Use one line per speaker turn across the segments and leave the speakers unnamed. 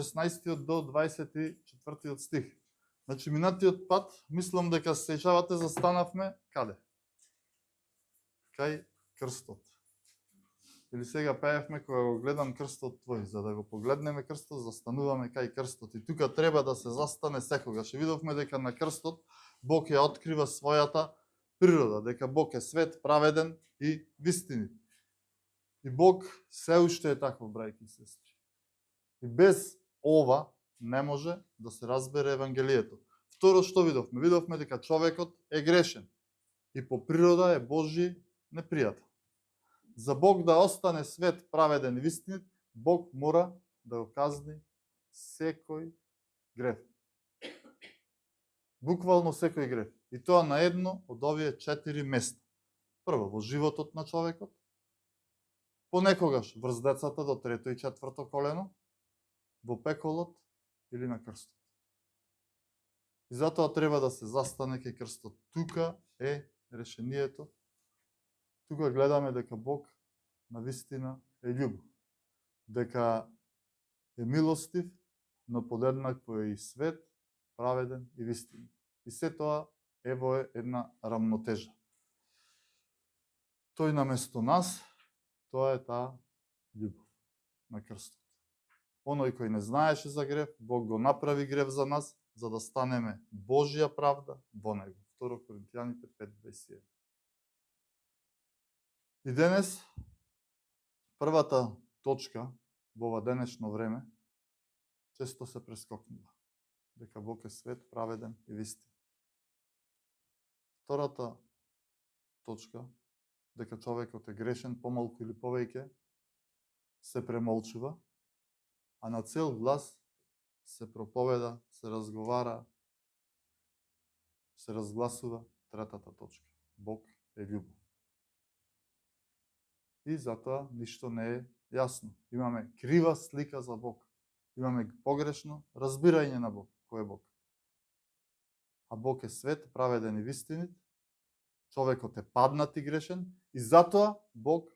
16 до 24 стих. Значи, минатиот пат, мислам дека се сеќавате, застанавме каде? Кај крстот. Или сега пеевме, кога го гледам крстот твој, за да го погледнеме крстот, застануваме кај крстот. И тука треба да се застане секогаш. И видовме дека на крстот Бог ја открива својата природа, дека Бог е свет, праведен и вистинит. И Бог се уште е таков, брајки и сестри. И без ова не може да се разбере Евангелието. Второ, што видовме? Видовме дека човекот е грешен и по природа е Божи непријател. За Бог да остане свет, праведен и вистинит, Бог мора да го казни секој греф. Буквално секој греф. И тоа на едно од овие 4 места. Прво, во животот на човекот, понекогаш врз децата до 3 и 4 колено, во пеколот или на крстот. И затоа треба да се застане кај крстот. Тука е решението. Тука гледаме дека Бог на вистина е љубов. Дека е милостив, но подеднакво е и свет, праведен и вистинен. И се тоа е во една рамнотежа. Тој наместо нас, тоа е таа љубов на крстот. Оној кој не знаеше за грев, Бог го направи грев за нас, за да станеме Божја правда во него. 2 Коринтијаните 5:21. И денес, првата точка во ова денешно време, често се прескокнува. Дека Бог е свет, праведен и вистин. Втората точка, дека човекот е грешен, помалку или повеќе, се премолчува, а на цел глас се проповеда, се разговара, се разгласува третата точка. Бог е љубов. И затоа ништо не е јасно. Имаме крива слика за Бог. Имаме погрешно разбирање на Бог. Кој е Бог? А Бог е свет, праведен и вистинит. Човекот е паднат и грешен. И затоа Бог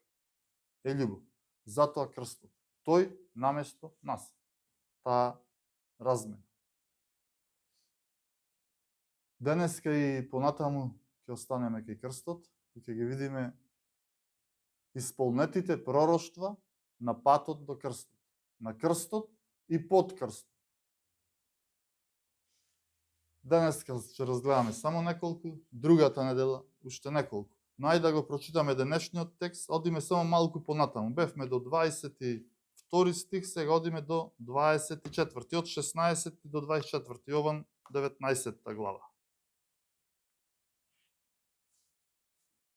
е љубов. Затоа крстот. Тој наместо нас. Таа размена. Денеска и понатаму ќе останеме кај крстот и ќе ги видиме исполнетите пророштва на патот до крстот. На крстот и под крстот. Денеска ќе разгледаме само неколку, другата недела уште неколку. Но ајде да го прочитаме денешниот текст, одиме само малку понатаму. Бевме до 22 стих, сега одиме до 24, од 16 до 24, Јован 19 глава.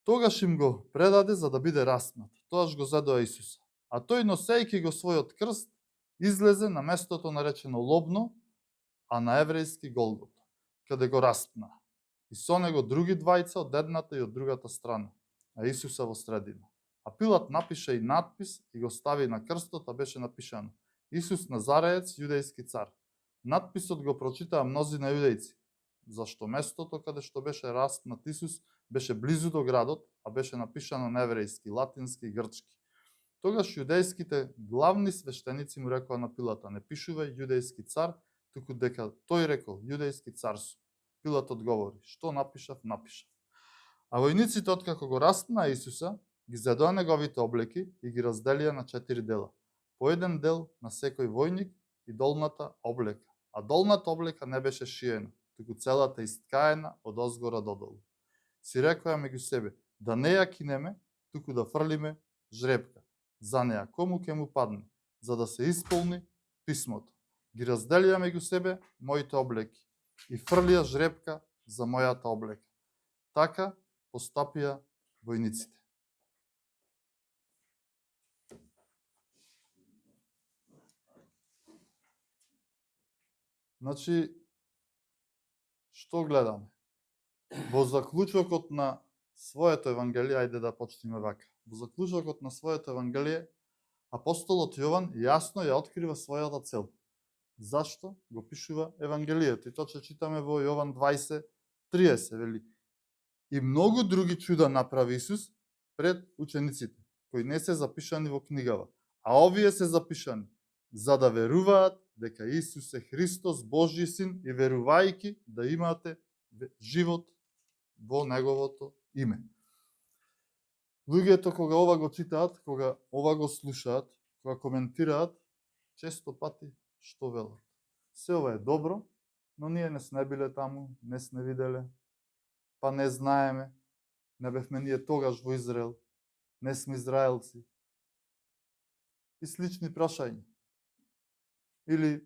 Тогаш им го предаде за да биде распнат. Тоаш го зедоа Исуса. А тој, носејќи го својот крст, излезе на местото наречено Лобно, а на еврејски Голгота, каде го распна. И со него други двајца од едната и од другата страна, а Исуса во средина. А Пилат напише и надпис и го стави на крстот, а беше напишано: Исус Назареец, јудејски цар. Надписот го прочитаа мнозина јудејци, зашто местото каде што беше распнат Исус беше близу до градот, а беше напишано на еврејски, латински и грчки. Тогаш јудејските главни свештеници му рекоа на Пилата: не пишувај јудејски цар, туку дека тој рекол јудејски цар сум. Пилат одговори: што напишав, напишав. А војниците, откако го распнаа Исуса, ги зедоа неговите облеки и ги разделија на 4 дела. По еден дел на секој војник и долната облека. А долната облека не беше шиена, туку целата искаена од озгора додолу. Си рекоа меѓу себе: да не ја кинеме, туку да фрлиме жребка за неа, кому ќе му падне, за да се исполни писмото. Ги разделија меѓу себе моите облеки и фрлија жребка за мојата облека. Така постапија војниците. Значи, што гледаме? Во заклучокот на своето Евангелие, ајде да почнеме вака. Во заклучокот на своето Евангелие, апостолот Јован јасно ја открива својата цел. Зашто го пишува Евангелието? И тоа ќе читаме во Јован 20:30, вели: и многу други чуда направи Исус пред учениците, кои не се запишани во книгава, а овие се запишани, за да веруваат дека Исус е Христос, Божји син и верувајќи да имате живот во неговото име. Луѓето кога ова го читаат, кога ова го слушаат, кога коментираат, често пати што велат? Се ова е добро, но ние не сме биле таму, не сме виделе, па не знаеме, не бевме ние тогаш во Израел, не сме израелци. И слични прашања. Или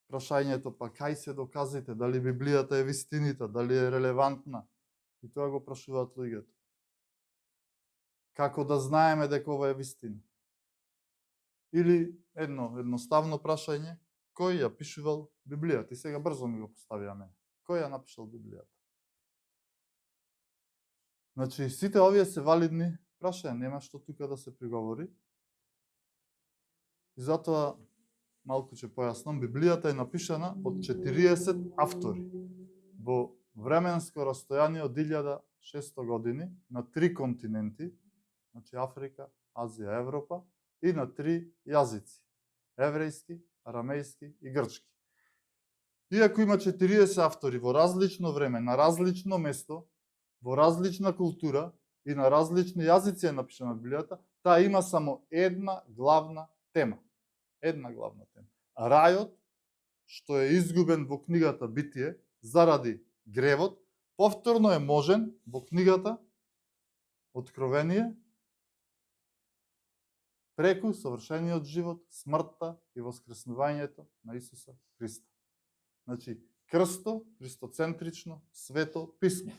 прашањето, па кај се доказите, дали Библијата е вистинита, дали е релевантна? И тоа го прашуваат луѓето. Како да знаеме дека ова е вистина? Или едноставно прашање, кој ја пишувал Библијата? И сега брзо ми го поставија мене. Кој ја напишал Библијата? Значи, сите овие се валидни прашања, нема што тука да се приговори. И затоа, малку ќе појаснам, Библијата е напишана од 40 автори во временско растојание од 1600 години на 3 континенти, значи Африка, Азија, Европа, и на 3 јазици: еврејски, арамејски и грчки. Иако има 40 автори во различно време, на различно место, во различна култура и на различни јазици е напишана Библијата, таа има само една главна тема. Една главна тема. Рајот, што е изгубен во книгата Битие заради гревот, повторно е можен во книгата Откровение преку совршениот живот, смртта и воскреснувањето на Исуса Христа. Значи, крсто, христоцентрично, свето писмо.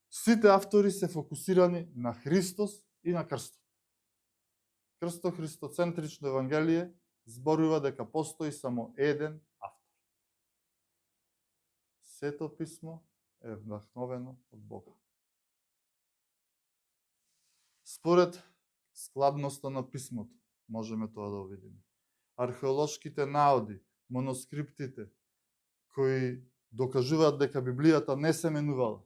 Сите автори се фокусирани на Христос и на крстот. Крсто христоцентрично евангелие зборува дека постои само еден автор. Сето писмо е вдахновено од Бога. Според складноста на писмото можеме тоа да видиме. Археолошките наоди, манускриптите кои докажуваат дека Библијата не се менувала.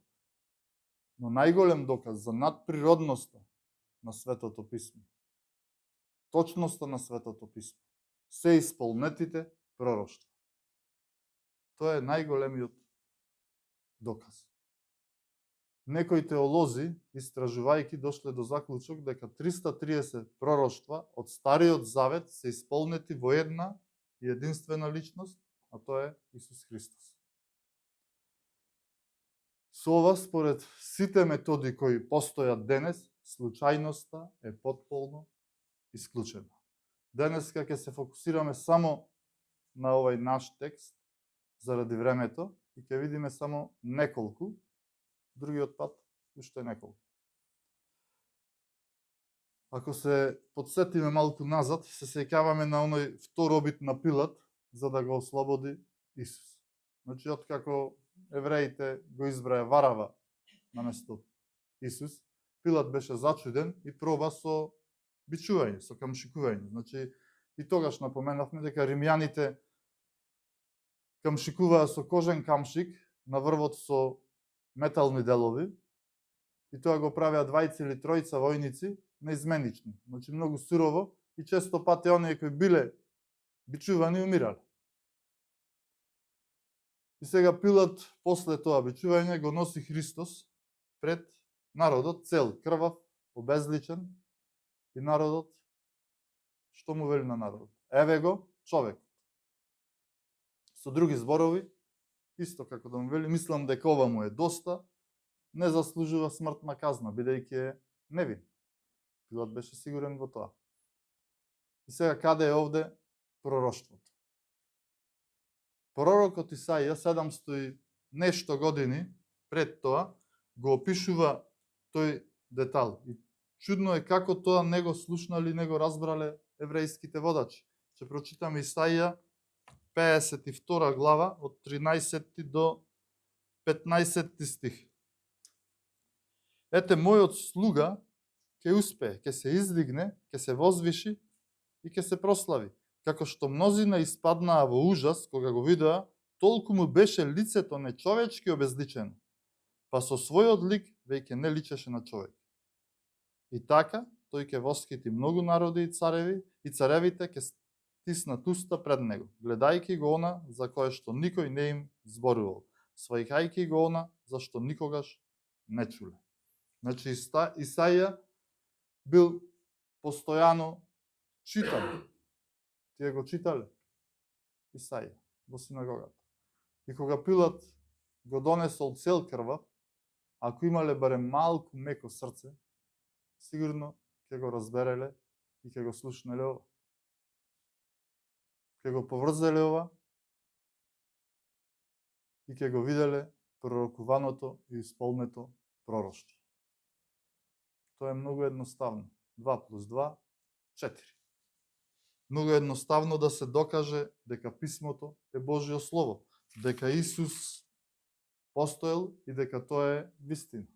Но најголем доказ за надприродноста на Светото писмо, точноста на Светото писмо, се исполнетите пророштва. Тоа е најголемиот доказ. Некои теолози, истражувајќи, дошле до заклучок дека 330 пророштва од Стариот Завет се исполнети во една и единствена личност, а тоа е Исус Христос. Со ова, според сите методи кои постојат денес, случајноста е потполно исклучена. Денеска ќе се фокусираме само на овој наш текст заради времето и ќе видиме само неколку, другиот пат уште неколку. Ако се подсетиме малку назад, се сеќаваме на оној второбит на Пилат за да го ослободи Исус. Значи, откако евреите го избраа Варава на место Исус, Пилат беше зачуден и проба со бичување, со камшикување. Значи, и тогаш напоменавме дека римјаните камшикуваа со кожен камшик на врвот со метални делови и тоа го правеа двајца или тројца војници неизменични. Значи, многу сурово и често пати оние кои биле бичувани умирале. И сега Пилат, после тоа бичување, го носи Христос пред народот, цел, крвав, обезличен, и народот, што му вели на народот? Еве го човек. Со други зборови, исто како да му вели, мислам дека ова му е доста, не заслужува смртна казна, бидејќи е невин. Пилат беше сигурен во тоа. И сега каде е овде пророштвото? Пророкот Исаија 700 и нешто години пред тоа го опишува тој детал. И чудно е како тоа не го слушнале и не го разбрале еврејските водачи. Ќе прочитаме Исаија 52 глава од 13 до 15 стих. Ете, мојот слуга ќе успее, ќе се издигне, ќе се возвиши и ќе се прослави. Како што мнозина испаднаа во ужас кога го видоа, толку му беше лицето нечовечки обезличено, па со својот лик веќе не личеше на човек. И така, тој ќе воскити многу народи и цареви, и царевите ќе стиснат уста пред него, гледајќи го она за кое што никој не им зборувал, свајкајќи го она за што никогаш не чуле. Значи Исаија бил постојано читан. Тие го читале Исаија во синагогата. И кога Пилат го донесол цел крвав, ако имале барем малку меко срце, сигурно ќе го разбереле и ќе го слушнале ова. Ќе го поврзеле ова и ќе го виделе пророкуваното и исполнето пророштво. Тоа е многу едноставно. 2 плюс 2, 4. Многу едноставно да се докаже дека писмото е Божјо слово, дека Исус постоел и дека тоа е вистина.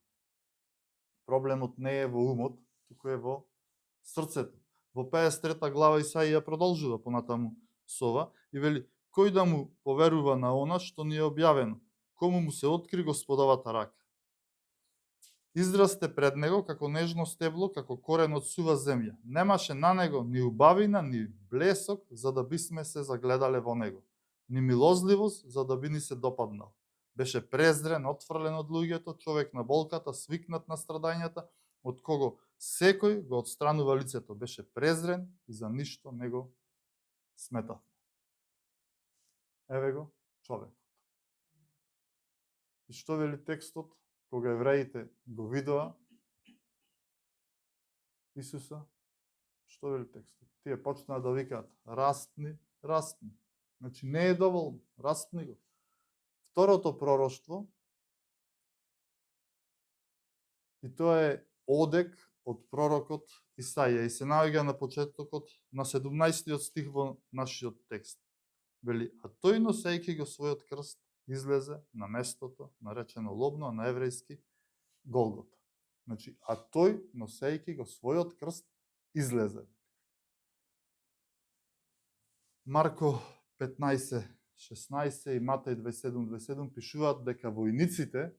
Проблемот не е во умот, туку е во срцето. Во 53 глава Исаија продолжува понатаму со ова и вели: кој да му поверува на она што ни е објавено, кому му се откри Господовата рака. Израсте пред него како нежно стебло, како корен од сува земја. Немаше на него ни убавина, ни блесок, за да бисме се загледале во него, ни милозливост, за да би ни се допаднал. Беше презрен, отфрлен од луѓето, човек на болката, свикнат на страдањата, од кого секој го отстранува лицето. Беше презрен и за ништо не го смета. Еве го човекот. И што вели текстот? Кога евреите го видоа Исуса, што вели текстот? Тие почнаа да викаат: распни, распни. Значи не е доволно, распни го. Второто пророштво, и тоа е одек од пророкот Исаија и се наоѓа на почетокот на 17 стих во нашиот текст. Вели: а тој носејќи го својот крст излезе на местото наречено Лобно, а на еврејски Голгота. Значи, а тој носејќи го својот крст излезе. Марко 15:16 и Матеј 27:27 пишуваат дека војниците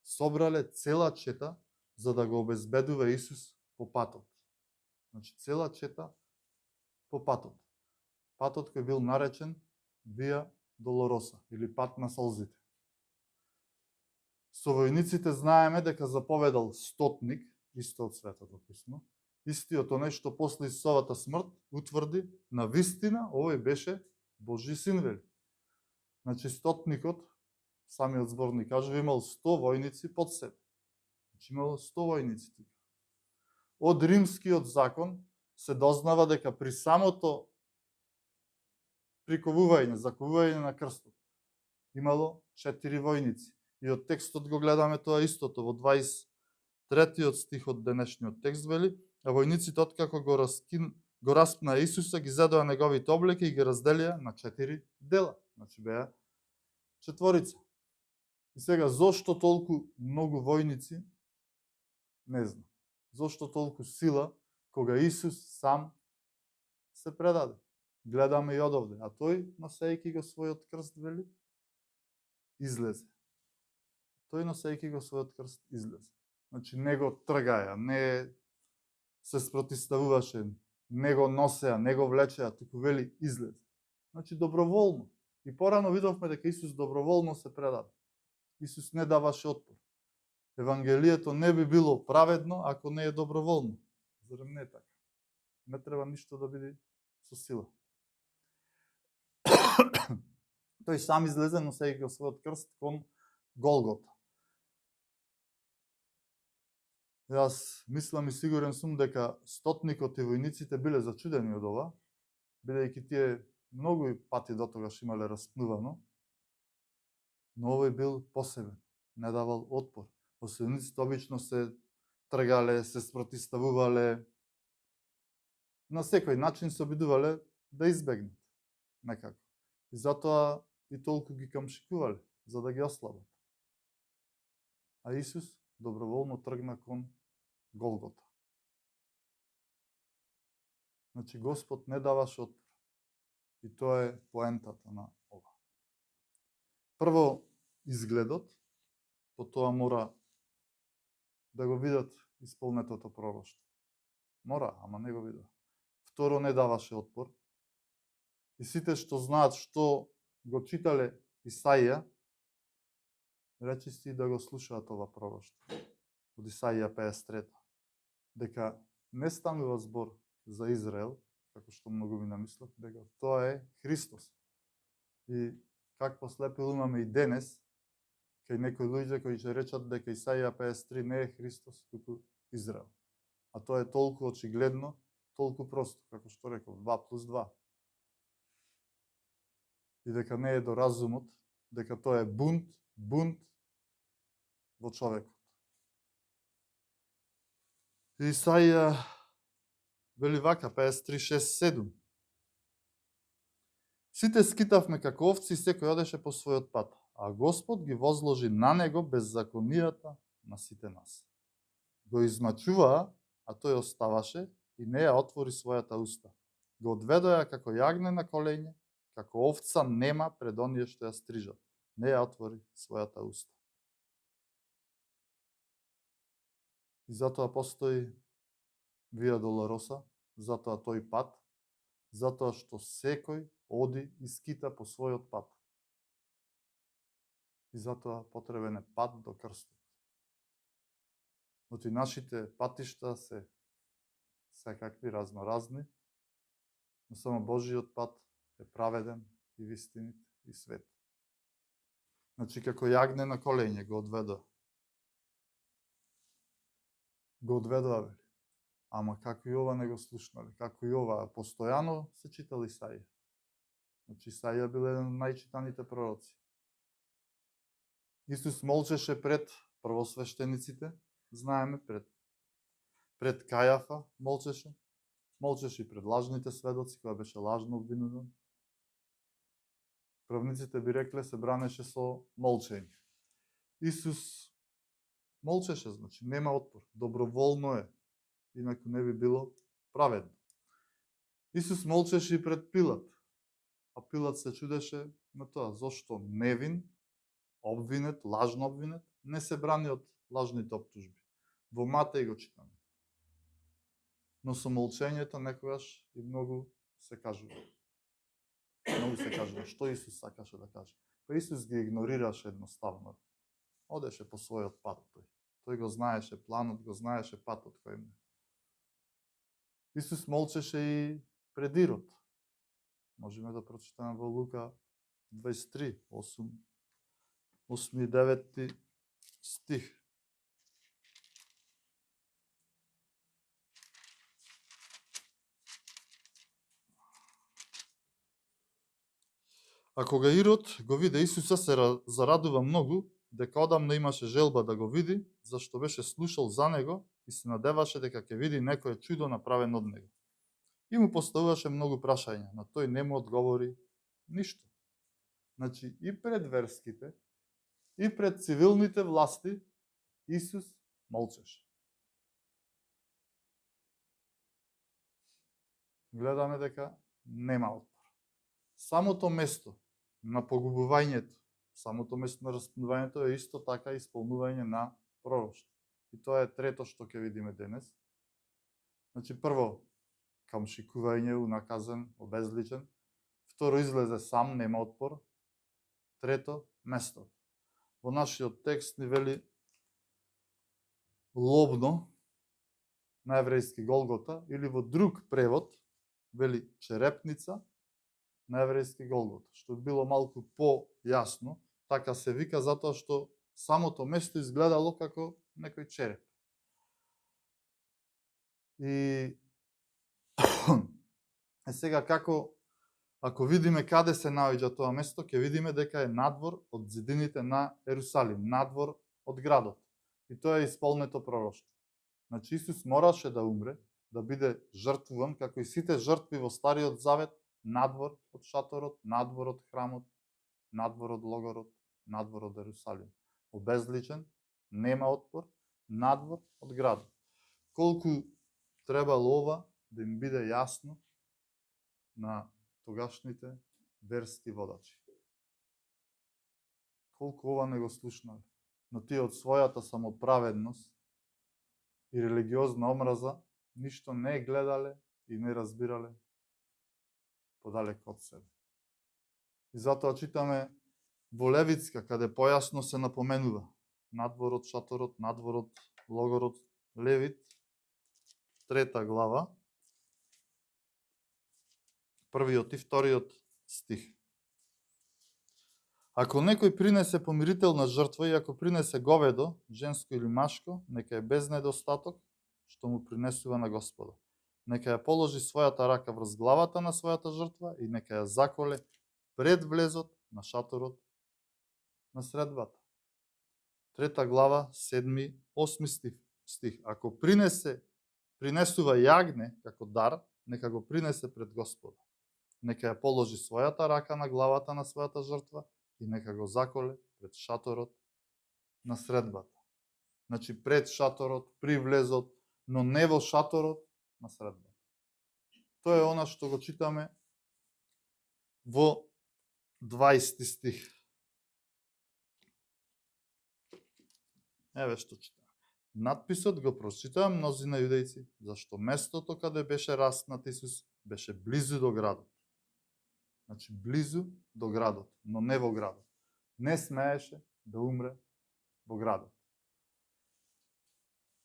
собрале цела чета за да го обезбедува Исус по патот. Значи, цела чета по патот. Патот кој бил наречен Вија Долороса или пат на солзите. Со војниците знаеме дека заповедал стотник, исто од Светото писмо, истиот оној што после Исусовата смрт утврди на вистина овој беше Божји син, вели. Значи стотникот, самиот зборник кажува, имал 100 војници под себе. Значи имало 100 војници. Од римскиот закон се дознава дека при самото приковување, заковување на крстот имало 4 војници. И од текстот го гледаме тоа истото во 23 стих од денешниот текст, вели: а војниците откако го распна Исуса, ги зедоа неговите облеки и ги разделија на 4 дела. Значи беа 4. И сега, зошто толку многу војници? Не знам. Зошто толку сила кога Исус сам се предаде? Гледаме и одовде. А тој, носејќи го својот крст, вели, излезе. Тој, носејќи го својот крст, излезе. Значи не го тргаја, не се спротиставуваше, не го носеа, не го влечеа, туку вели излезе. Значи доброволно. И порано видовме дека Исус доброволно се предаде. Исус не даваше отпор. Евангелието не би било праведно ако не е доброволно. Зарем не е така? Не треба ништо да биде со сила. Тој сам излезе, носејќи го својот крст кон Голгота. Јас мислам и сигурен сум дека стотникот и војниците биле зачудени од ова, бидејќи тие многу пати дотогаш имале распнувано, но овој бил посебен, не давал отпор. Војниците обично се тргале, се спротиставувале, на секој начин се обидувале да избегнат некако. И затоа и толку ги камшикувале, за да ги ослабат. А Исус доброволно тргна кон Голгота. Значи Господ не даваше отпор. И тоа е поентата на ова. Прво изгледот, потоа мора да го видат исполнетото пророштво. Мора, ама не го видат. второ не даваше отпор. И сите што знаат што го читале Исаија, речисти да го слушаат ова пророштво од Исаија 53, дека не станува збор за Израел, како што многу ми намислат, дека тоа е Христос. И как послепил имаме и денес, кај некои луѓе кои ќе речат дека Исаија 53 не е Христос, туку Израел. А тоа е толку очигледно, толку просто, како што реков, 2+2. И дека не е до разумот, дека тоа е бунт во човекот. И Исаија вели вака, 53:6-7. Сите скитавме како овци, секој одеше по својот пат, а Господ ги возложи на него беззаконијата на сите нас. Го измачуваа, а тој оставаше и не ја отвори својата уста. Го одведоа како јагне на колење, како овца нема пред оние што ја стрижат. Не ја отвори својата уста. И затоа постои Вија Долороса, затоа тој пат, затоа што секој оди и скита по својот пат. И затоа потребен е пат до крстот. Оти нашите патишта се секакви разноразни, но само Божиот пат е праведен и вистинит и свет. Значи, како јагне на колење го одведоа. Го одведоа, вели. Ама како и ова не го слушнале, како и ова постојано се читал Исаија. Значи, Исаија бил еден од најчитаните пророци. Исус молчеше пред првосвештениците, знаеме, пред Кајафа молчеше и пред лажните сведоци, која беше лажно обвинуван. Правниците би рекле се бранеше со молчење. Исус молчеше, значи нема отпор, доброволно е, инаку не би било праведно. Исус молчеше и пред Пилат, а Пилат се чудеше на тоа, зошто невин, обвинет, лажно обвинет, не се брани од лажните оптужби. Во Матеј го читаме. Но со молчењето некогаш и многу се кажува. Многу се кажува што Исус сакаше да каже. Па Исус ги игнорираше едноставно. Одеше по својот пат тој. Тој го знаеше планот, го знаеше патот кој му. Исус молчеше и пред Ирод. Можеме да прочитаме во Лука 23, 8 и 9 стих. А кога Ирод го виде Исуса, се зарадува многу, дека одамна имаше желба да го види, зашто беше слушал за него и се надеваше дека ќе види некое чудо направено од него. И му поставуваше многу прашања, но тој не му одговори ништо. Значи, и пред верските, и пред цивилните власти, Исус молчеше. Гледаме дека нема отпор. Самото место на погубувањето, самото место на распнувањето е исто така исполнување на пророштво. И тоа е трето што ќе видиме денес. Значи, прво, камшикување, унаказен, обезличен. Второ, излезе сам, нема отпор. Трето, место. Во нашиот текст ни вели лобно, на еврејски Голгота, или во друг превод вели черепница, на еврејски Голгота, што било малку по-јасно, така се вика затоа што самото место изгледало како некој череп. И сега како, ако видиме каде се наоѓа тоа место, ќе видиме дека е надвор од зидините на Ерусалим, надвор од градот. И тоа е исполнето пророштво. Значи Исус мораше да умре, да биде жртвуван, како и сите жртви во Стариот Завет, надвор од шаторот, надвор од храмот, надвор од логорот, надвор од Ерусалим. Обезличен, нема отпор, надвор од градот. Колку требало ова да им биде јасно на тогашните верски водачи. Колку ова не го слушнале. Но тие од својата самоправедност и религиозна омраза ништо не гледале и не разбирале подалеку од себе. И затоа читаме во Левитска, каде појасно се напоменува надвор од шаторот, надвор од логорот, Левит, 3 глава, 1 и 2 стих. Ако некој принесе помирителна жртва и ако принесе говедо, женско или машко, нека е без недостаток, што му принесува на Господа. Нека ја положи својата рака врз главата на својата жртва и нека ја заколе пред влезот на шаторот на средбата. 3 глава, 7-8 стих. Ако принесува јагне како дар, нека го принесе пред Господа. Нека ја положи својата рака на главата на својата жртва и нека го заколе пред шаторот на средбата. Значи пред шаторот, при влезот, но не во шаторот на средбата. Тоа е она што го читаме во 20 стих. Еве што читаме. Надписот го прочитаа мнозина јудејци, зашто местото каде беше распнат Исус беше близу до градот. Значи близу до градот, но не во градот. Не смееше да умре во градот.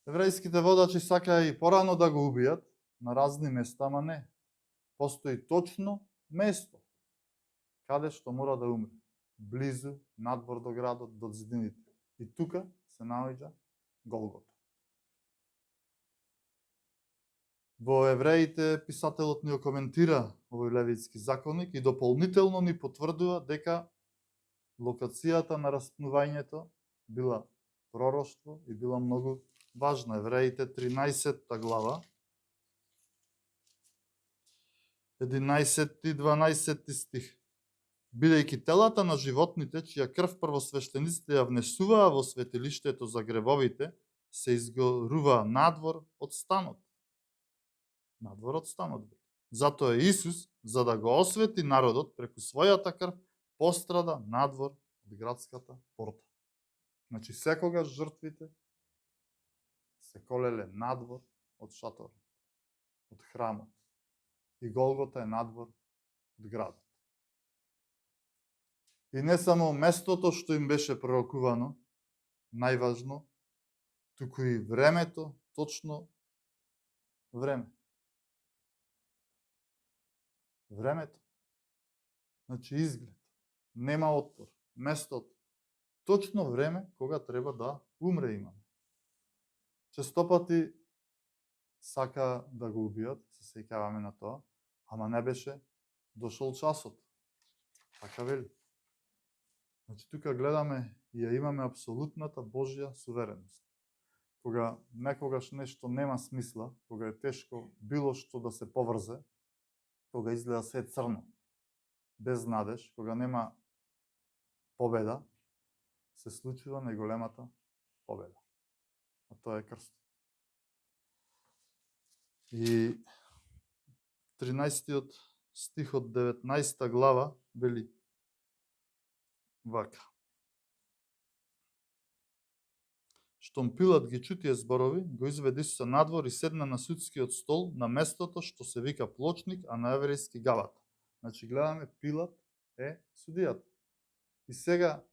Еврејските водачи сакаа и порано да го убијат на разни места, ама не. Постои точно место каде што мора да умре. Близу, надвор до градот, до зидините. И тука се наоѓа Голгота. Во Евреите писателот ни го коментира овој Левитски законник и дополнително ни потврдува дека локацијата на распнувањето била пророштво и била многу важна. Евреите 13 глава 11 и 12 стих. Бидејќи телата на животните, чија крв првосвештениците ја внесуваа во светилиштето за гревовите, се изгоруваа надвор од станот. Надвор од станот. Затоа Исус, за да го освети народот преку својата крв, пострада надвор од градската порта. Значи секогаш жртвите се колеле надвор од шаторот, од храмот. И Голгота е надвор од градот. И не само местото што им беше пророкувано, најважно, туку и времето, точно време. Времето. Значи изглед. Нема отпор. Местото. Точно време кога треба да умре имаме. Честопати сака да го убијат, се сеќаваме на тоа, ама не беше дошол часот. Така вели. Значи тука гледаме и ја имаме апсолутната Божја сувереност. Кога некогаш нешто нема смисла, кога е тешко било што да се поврзе, кога изгледа се црно, без надеж, кога нема победа, се случува најголемата победа. А тоа е крстот. И 13 стих од 19 глава вели вака. Штом Пилат ги чу тие зборови, го изведе Исуса надвор и седна на судскиот стол на местото што се вика Плочник, а на еврејски Габата. Значи гледаме Пилат е судијата. И сега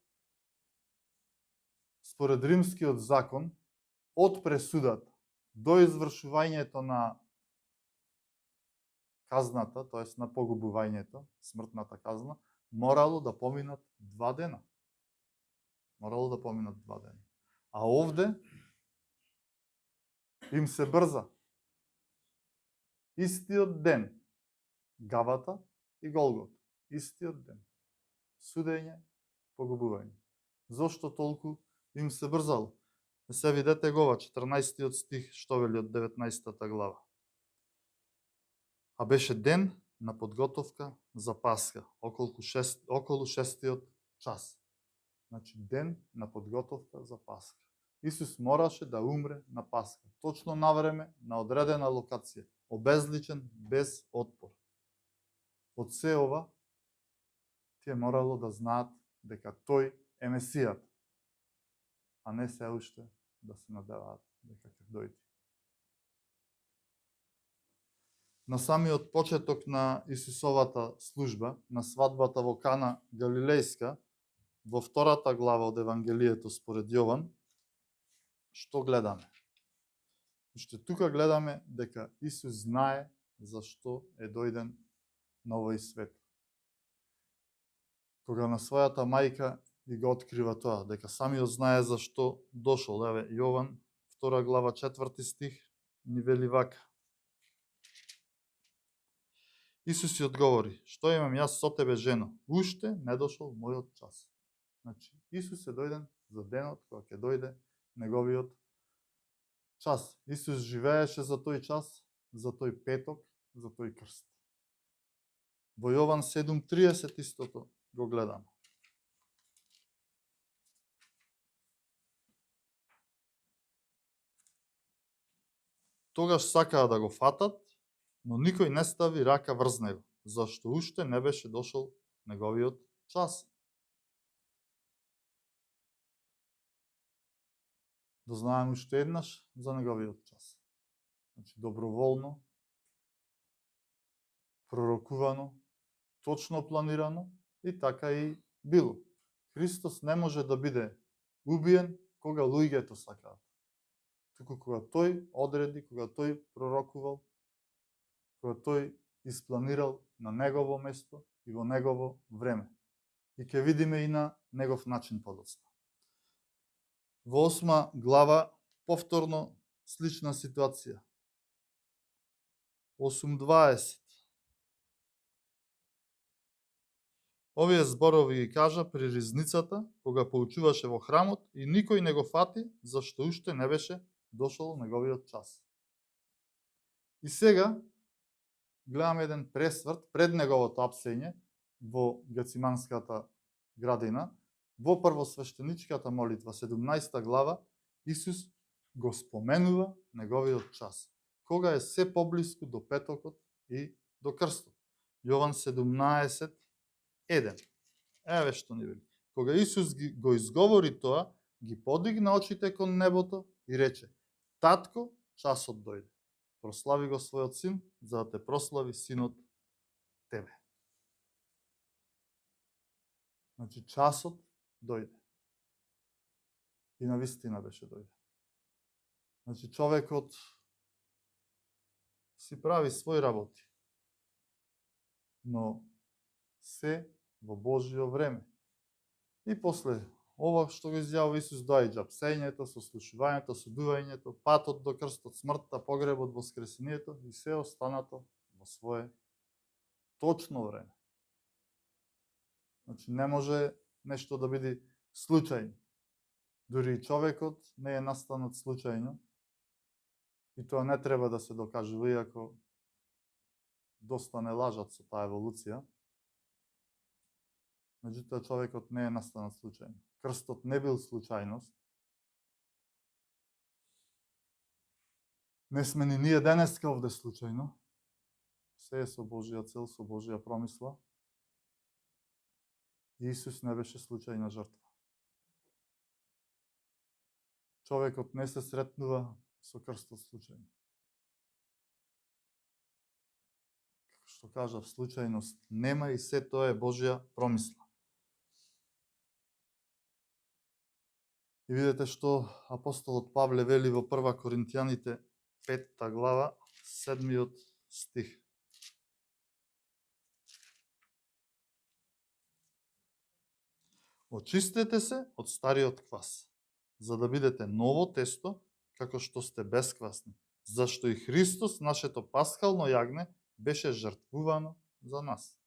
според римскиот закон од пресудата до извршувањето на казната, тоест на погубувањето, смртната казна, морало да поминат 2 дена. Морало да поминат 2 дена. А овде им се брза. Истиот ден. Гавата и Голгота. Истиот ден. Судење, погубување. Зошто толку им се брзало? Се видете го ова 14 стих што вели од 19 глава. А беше ден на подготовка за Пасха, околу 6 час. Значи ден на подготовка за Пасха. Исус мораше да умре на Пасха, точно на време, на одредена локација, обезличен, без отпор. Од се ова, тие морало да знаат дека тој е Месијата, а не се уште да се надеваат дека ќе дојде. на самиот почеток на Исусовата служба, на свадбата во Кана Галилејска, во втората глава од Евангелието според Јован, што гледаме? Уште тука гледаме дека Исус знае зашто е дојден на овој свет. Кога на својата мајка и го открива тоа, дека самиот знае зашто дошол. Еве, Јован, 2 глава, 4 стих, ни вели вака. Исус ја одговори, што имам јас со тебе, жено? Уште не дошол мојот час. Значи, Исус е дојден за денот кога ќе дојде неговиот час. Исус живееше за тој час, за тој петок, за тој крст. Во Јован 7:30 истото го гледаме. Тогаш сакаа да го фатат, но никој не стави рака врз него, зашто уште не беше дошол неговиот час. Да знаем уште еднаш за неговиот час. Значи, доброволно, пророкувано, точно планирано и така и било. Христос не може да биде убиен кога луѓето сакаат. Туку кога тој одреди, кога тој пророкувал, кога тој испланирал на негово место и во негово време. И ќе видиме и на негов начин подоцна. Во 8 глава повторно слична ситуација. 8:20. Овие зборови ги кажа при ризницата, кога поучуваше во храмот и никој не го фати, зашто уште не беше дошол неговиот час. И сега гледаме еден пресврт пред неговото апсење во Гециманската градина, во првосвештеничката молитва, 17 глава, Исус го споменува неговиот час, кога е се поблиску до петокот и до крстот. Јован 17:1. Еве што ни вели. Кога Исус го изговори тоа, ги подигна очите кон небото и рече: Татко, часот дојде. Прослави го својот син, за да те прослави синот тебе. Значи, часот дојде. И навистина беше дојде. Значи, човекот си прави своји работи, но се во Божјо време. И после ова што го изјавува Исус, доаѓа псењето, сослушувањето, судувањето, патот до крстот, смртта, погребот, воскресението и се останато во свое точно време. Значи, не може нешто да биде случајно. Дури и човекот не е настанат случајно и тоа не треба да се докажува, иако доста не лажат со таа еволуција. Меѓутоа, човекот не е настанат случајно. Крстот не бил случајност. Не сме ни ние денеска овде случајно. Се е со Божја цел, со Божја промисла. Исус не беше случајна жртва. Човекот не се сретнува со крстот случајно. Како што кажав, случајност нема и се тоа е Божја промисла. И видите што апостолот Павле вели во 1 Коринтијаните 5 глава 7 стих. Очистете се од стариот квас, за да бидете ново тесто, како што сте бесквасни, зашто и Христос, нашето пасхално јагне, беше жртвувано за нас.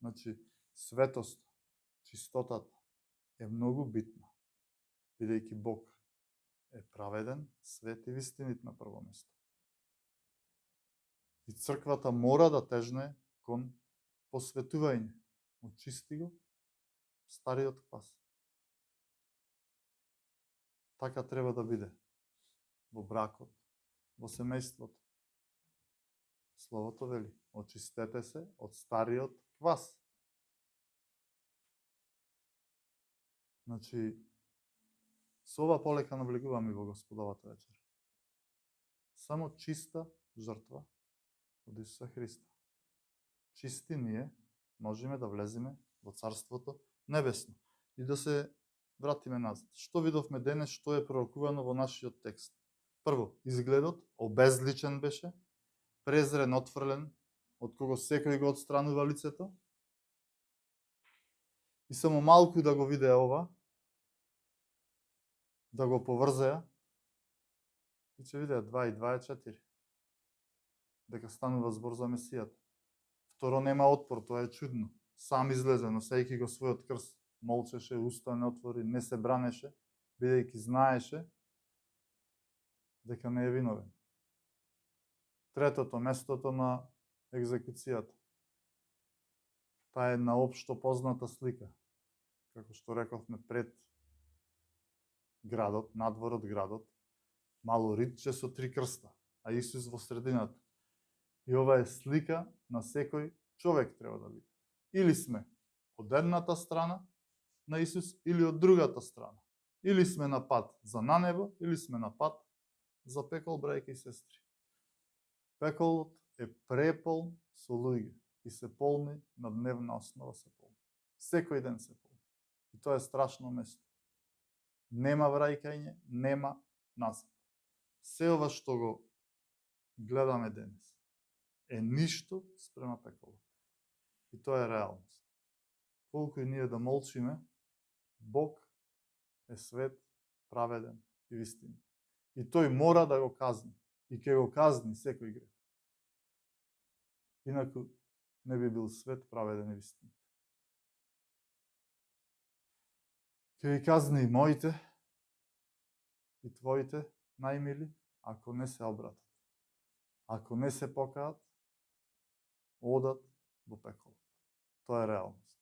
Значи, светост, чистотата е многу битна, бидејќи Бог е праведен, свет и вистинит на прво место. И црквата мора да тежне кон посветување. Очисти го стариот квас. Така треба да биде во бракот, во семејството. Словото вели: очистете се од стариот квас. Значи, со ова полека навлегуваме во Господовата вечер. Само чиста жртва од Исуса Христа. Чисти ние можеме да влеземе во Царството Небесно. И да се вратиме назад. Што видовме денес, што е пророкувано во нашиот текст? Прво, изгледот обезличен беше, презрен, отфрлен, од кого секој го отстранува лицето. И само малку да го видеа ова, да го поврзеа, и ќе видеа 2 и 2 е 4. Дека станува збор за Месијата. Второ, нема отпор, тоа е чудно. Сам излезе, носејќи го својот крст, молчеше, уста не отвори, не се бранеше, бидејќи знаеше дека не е виновен. Третото, местото на екзекуцијата. Таа е наопшто позната слика. Како што рековме, пред градот, надвор од градот, мало ридче со 3 крста, а Исус во средината. И ова е слика на секој човек треба да биде. Или сме од едната страна на Исус, или од другата страна. Или сме на пат за на небо, или сме на пат за пекол, брајки и сестри. Пеколот е преполн со луѓе и се полни на дневна основа се полни. Секој ден се полни. И тоа е страшно место. Нема враќање, нема назад. Се ова што го гледаме денес е ништо спрема пеколот. И тоа е реалност. Колку и ние да молчиме, Бог е свет, праведен и вистин. И тој мора да го казни. И ќе го казни секој грех. Инаку не би бил свет, праведен и вистин. Ќе ги казни и моите, и твоите најмили, ако не се обратат. Ако не се покаат, одат во пеколот. Тоа е реалност.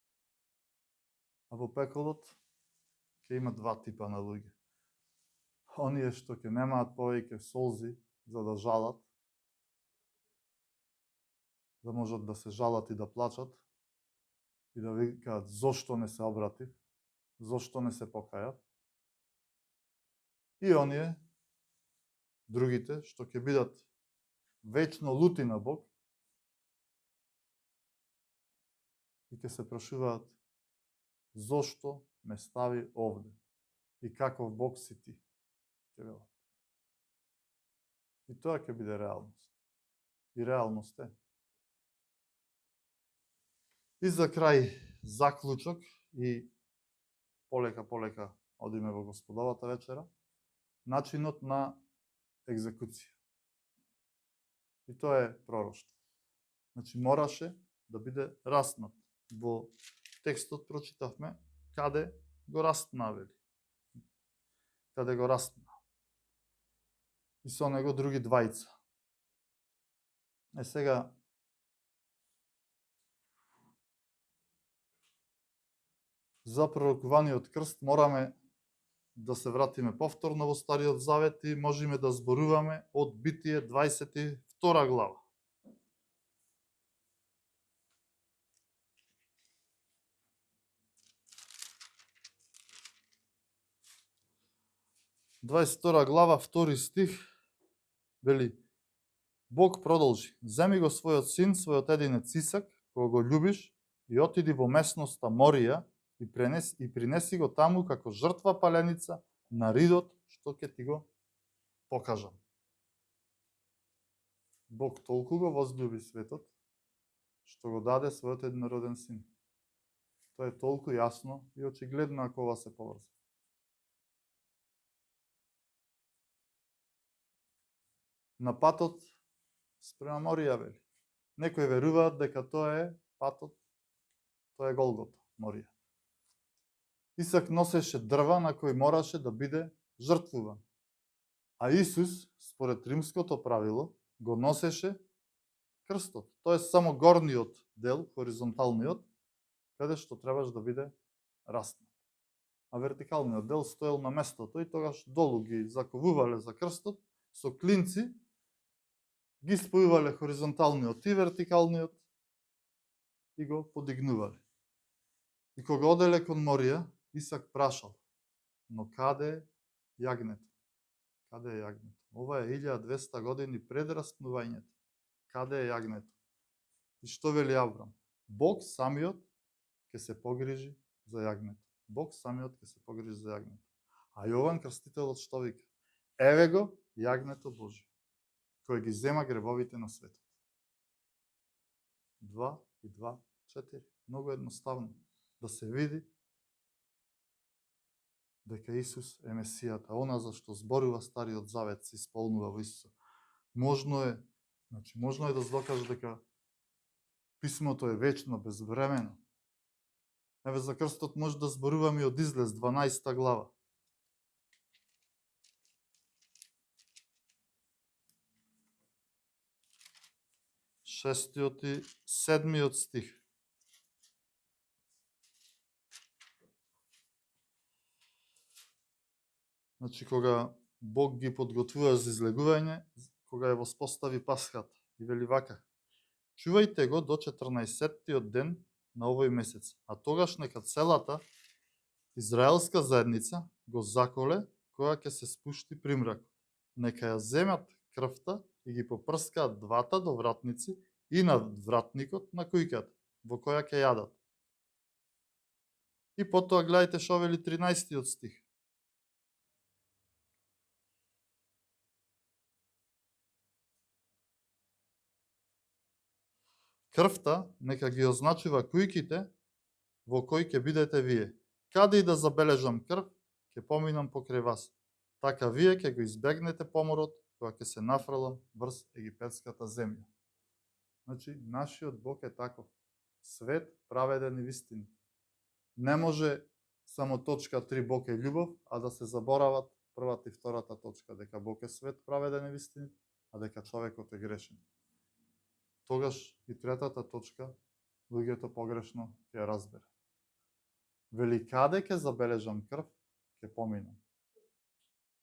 А во пеколот ќе има 2 типа на луѓе. Оние што ќе немаат повеќе солзи за да жалат, да можат да се жалат и да плачат, и да викаат зошто не се обратив, зошто не се покајав. И оние, другите, што ќе бидат вечно лути на Бог, и ќе се прашуваат зошто ме стави овде и каков Бог си ти, ќе велат. И тоа ќе биде реалност. И реалност е. И за крај заклучок и полека одиме во Господовата вечера, начинот на екзекуција. И тоа е пророштво. Значи мораше да биде раснат. Во текстот прочитавме каде го раснавели. Каде го раснав. И со него други двајца. Сега за пророкуваниот крст мораме да се вратиме повторно во Стариот Завет и можеме да зборуваме од Битие 22 глава. Глава, 2 стих, вели, Бог продолжи, земи го својот син, својот единец Исак, кога го љубиш, и отиди во местноста Морија и принеси го таму како жртва паленица на ридот што ќе ти го покажам. Бог толку го возлюби светот, што го даде својот единороден син. Тоа е толку јасно и очигледно ако ова се поврза. На патот спрема Морија, вели. Некои веруваат дека тоа е патот, тоа е Голгота, Морија. Исак носеше дрва на кој мораше да биде жртвуван. А Исус, според римското правило, го носеше крстот. Тоа е само горниот дел, хоризонталниот, каде што требаш да биде раснат. А вертикалниот дел стоел на местото и тогаш долу ги заковувале за крстот со клинци, ги спојувале хоризонталниот и вертикалниот и го подигнувале. И кога оделе кон Морија, Исак прашал, но каде е јагнето? Каде е јагнето? Ова е 1200 години пред распнувањето. каде е јагнето. И што вели Аврам? Бог самиот ќе се погрижи за јагнето. Бог самиот ќе се погрижи за јагнето. А Јован Крстителот што вика? Еве го јагнето Божие, кој ги зема гревовите на светот. 2 и 2, 4. Многу едноставно да се види дека Исус е Месијата. Она за што зборува Стариот Завет се исполнува во Исуса. Можно е да се докаже дека писмото е вечно, безвремено. Еве за крстот може да зборуваме од Излез 12 глава. 6 и 7 стих. Значи, кога Бог ги подготвува за излегување, кога ја воспостави Пасхата, и вели вака: чувајте го до 14-тиот ден на овој месец, а тогаш нека целата израелска заедница го заколе кога ќе се спушти примракот. Нека ја земат крвта и ги попрскаат двата довратници и на вратникот на кујката, во која ќе јадат. И потоа гледајте што вели 13-тиот стих. Крвта нека ги означува кујките во кои ќе бидете вие. Каде и да забележам крв, ќе поминам покрај вас. Така вие ќе го избегнете поморот кога ќе се нафрлам врз египетската земја. Значи, нашиот Бог е таков. Свет, праведен и вистин. Не може само точка 3 Бог е љубов, а да се заборават првата и втората точка, дека Бог е свет, праведен и вистин, а дека човекот е грешен. Тогаш и третата точка луѓето погрешно ќе ја разбере. Вели каде ќе забележам крв, ќе поминам.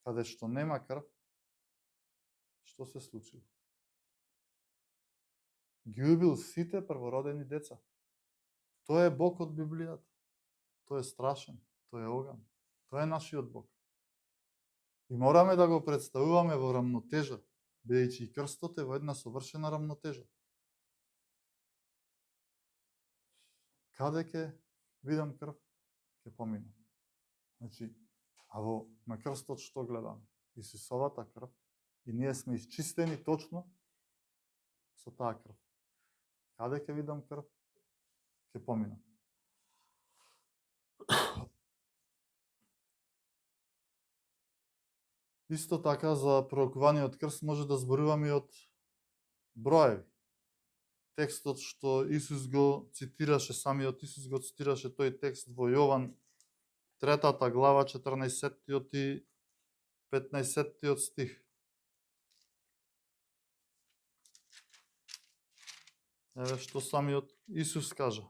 Каде што нема крв, што се случило? Ги убил сите првородени деца. Тој е Бог од Библијата. Тој е страшен, тој е оган. Тој е нашиот Бог. И мораме да го представуваме во рамнотежа, бидејќи и крстот е во една совршена рамнотежа. Каде ќе видам крв, ќе поминам. Значи, а на крстот што гледаме? Исусовата крв. И ние сме исчистени точно со таа крв. Каде ќе видам крв, ќе поминам. Исто така за пророкуваниот крст може да зборуваме од броеви. Текстот што Исус го цитираше, самиот Исус го цитираше тој текст во Јован 3 глава 14 и 15 стих. Еве што самиот Исус кажа.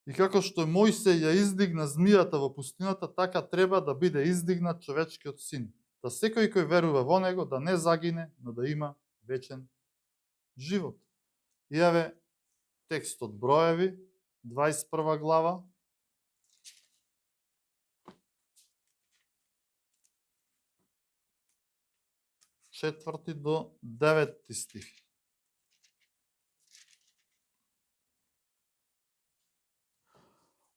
И како што Мојсей ја издигна змијата во пустината, така треба да биде издигнат човечкиот син. Да секој кој верува во него да не загине, но да има вечен живот. И еве текстот Броеви, 21 глава. Четврти до 9 стих.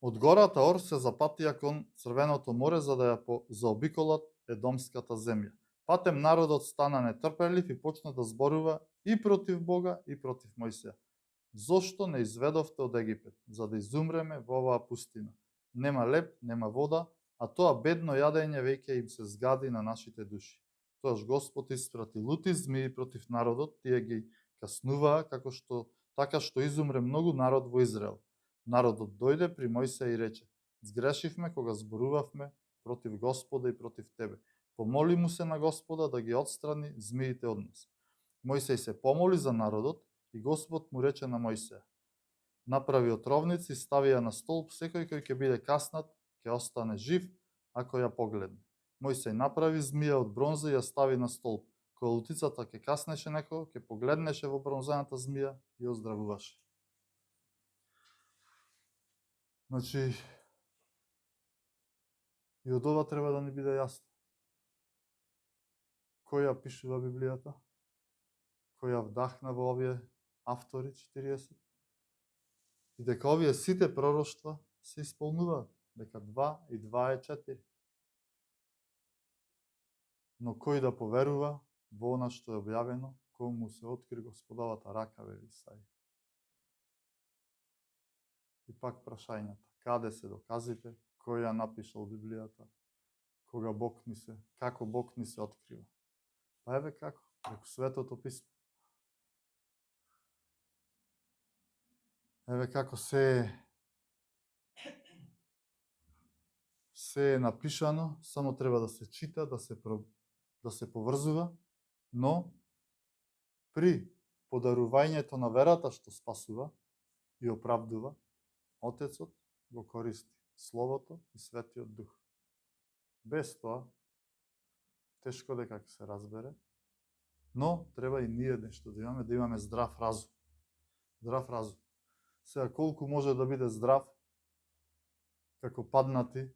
Од гората Ор се запатија кон Црвеното море за да ја заобиколат Едомската земја. Патем народот стана нетрпелив и почна да зборува и против Бога и против Мојсија. Зошто не изведовте од Египет, за да изумреме во оваа пустина? Нема леп, нема вода, а тоа бедно јадење веќе им се згади на нашите души. Тоаш Господ испрати лути змии против народот, тие ги каснуваа така што изумре многу народ во Израел. Народот дојде при Мојсија и рече: згрешивме кога зборувавме против Господа и против тебе. Помоли му се на Господа да ги отстрани змиите од нас. Мојсија се помоли за народот и Господ му рече на Мојсија: направи отровници, стави ја на столб, секој кој ќе биде каснат ќе остане жив ако ја погледне. Мојсија направи змија од бронза и ја стави на столб. Кога лутицата ќе каснеше некој, ќе погледнеше во бронзаната змија и оздравуваше. Значи, и од ова треба да ни биде јасно. кој ја пишува Библијата? Кој ја вдахна во овие автори 40? И дека овие сите пророштва се исполнуваат, дека 2 и 2 е 4. Но кој да поверува во она што е објавено, кој му се откри Господовата рака, вели Исаија. И пак прашањата, каде се доказите, кој ја напишал Библијата, кога Бог ни се, како Бог ни се открива. Па еве како, преку Светото писмо. Еве како се е напишано, само треба да се чита, да се поврзува, но при подарувањето на верата што спасува и оправдува, Отецот го користи Словото и Светиот Дух. Без тоа, тешко дека ќе се разбере, но треба и ние нешто да имаме здрав разум. Здрав разум. Сега, колку може да биде здрав, како паднати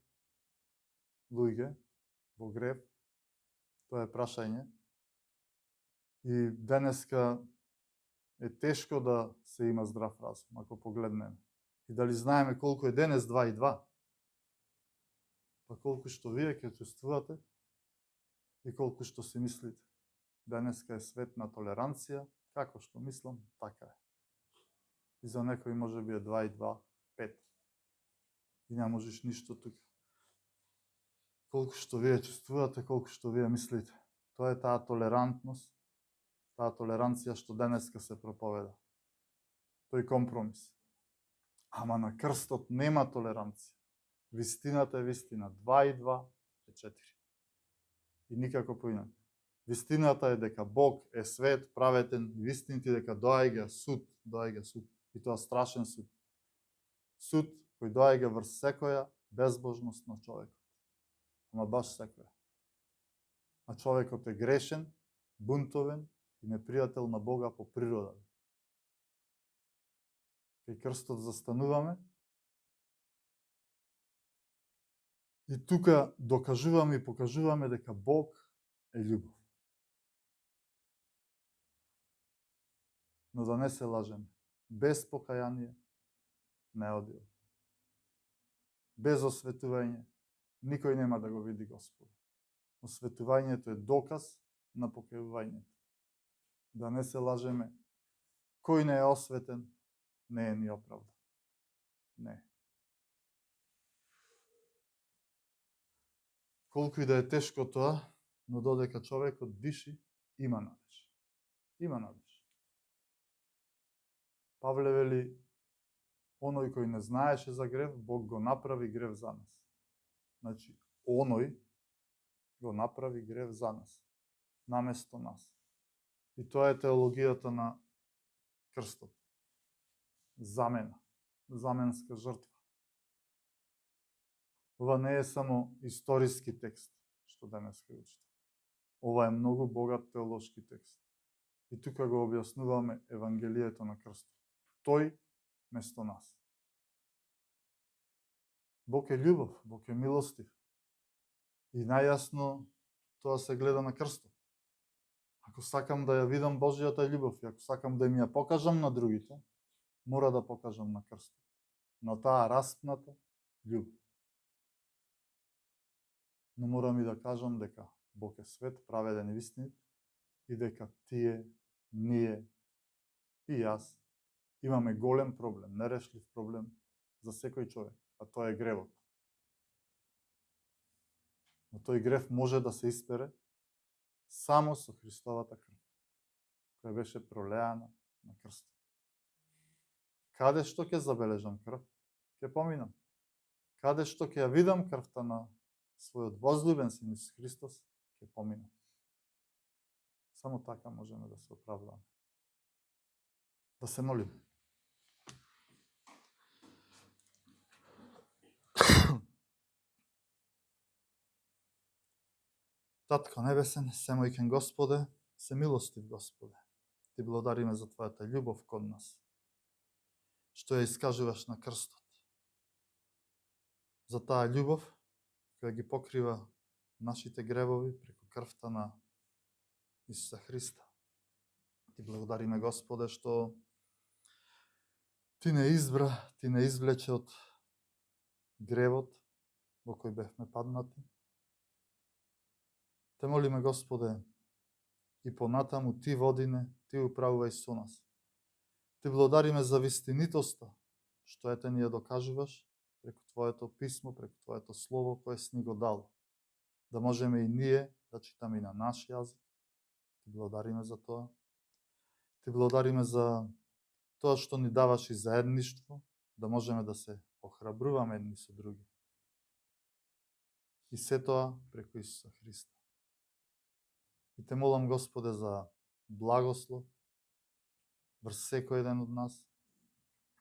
луѓе во грев, тоа е прашање. И денеска е тешко да се има здрав разум, ако погледнеме. И дали знаеме колку е денес 2 и 2, па колку што вие ќе чувствувате и колку што си мислите. Денеска е свет на толеранција, како што мислам, така е. И за некој може би е 2 и 2, 5. И не можеш ништо тука. Колку што вие чувствувате, колку што вие мислите. Тоа е таа толерантност, таа толеранција што денеска се проповеда. Тој компромис. Ама на крстот нема толеранција. Вистината е вистина. 2 и 2 е 4. И никако поинаку. Вистината е дека Бог е свет, праветен, и вистините дека доаѓа суд. И тоа страшен суд. Суд кој доаѓа врз секоја безбожност на човекот. Ама баш секоја. А човекот е грешен, бунтовен и непријател на Бога по природа. Кај крстот застануваме и тука докажуваме и покажуваме дека Бог е љубов. Но да не се лажеме. Без покаяние не одил. Без осветување никој нема да го види Господ. Осветувањето е доказ на покајувањето. Да не се лажеме. Кој не е осветен, не е ни оправдан. Не. Колку и да е тешко тоа, но додека човекот диши, има надеж. Има надеж. Павле вели, оној кој не знаеше за грев, Бог го направи грев за нас. Значи, оној го направи грев за нас, наместо нас. И тоа е теологијата на крстот. Замена, заменска жртва. Ова не е само историски текст, што денес ќе учите. Ова е многу богат теолошки текст. И тука го објаснуваме Евангелието на крстот. Тој место нас. Бог е љубов, Бог е милостив. И најјасно тоа се гледа на крстот. Ако сакам да ја видам Божјата љубов и ако сакам да ми ја покажам на другите, мора да покажам на крстот. На таа распната љубов. Но морам и да кажам дека Бог е свет, праведен и вистинит и дека тие, ние и јас имаме голем проблем, нерешлив проблем за секој човек, а тоа е гревот. Но тој грев може да се испере само со Христовата крв, која беше пролеана на крстот. Каде што ќе забележам крв, ќе поминам. Каде што ќе ја видам крвта на својот возлюбен син Исус Христос, ќе поминам. Само така можеме да се оправдаме. Да се молиме. Татко небесен, семојкен Господе, се милостив Господе. Ти благодариме за Твојата љубов кон нас, што ја искажуваш на крстот. За таа љубов која ги покрива нашите гревови преку крвта на Исуса Христа. Ти благодариме, Господе, што Ти не избра, Ти не извлече од гревот во кој бевме паднати. Те молиме, Господе, и понатаму Ти водине, Ти управувај со нас. Ти благодариме за вистинитоста, што ете ни ја докажуваш преку Твоето писмо, преку Твоето слово кое си ни го дал. Да можеме и ние да читаме и на наш јазик. Ти благодариме за тоа. Ти благодариме за тоа што ни даваш и заедништво, да можеме да се охрабруваме едни со други. И се тоа преку Исуса Христа. И те молам, Господе, за благослов врз секој еден од нас.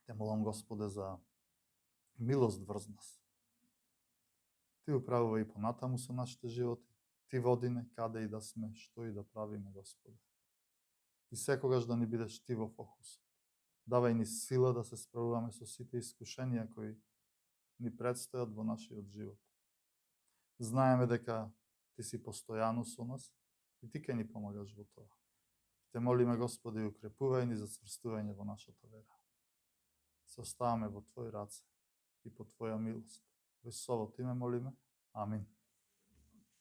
Те молам, Господе, за милост врз нас. Ти управувај и понатаму со нашите животи. Ти водине каде и да сме, што и да правиме, Господе. И секогаш да ни бидеш Ти во фокус. Давај ни сила да се справуваме со сите искушенија кои ни предстојат во нашиот живот. Знаеме дека Ти си постојано со нас и Ти ќе ни помагаш во тоа. Те молиме, Господи, укрепувај ни за цврстување во нашата вера. Се оставаме во Твои раце и по Твоја милост. Во Исусово име молиме. Амин.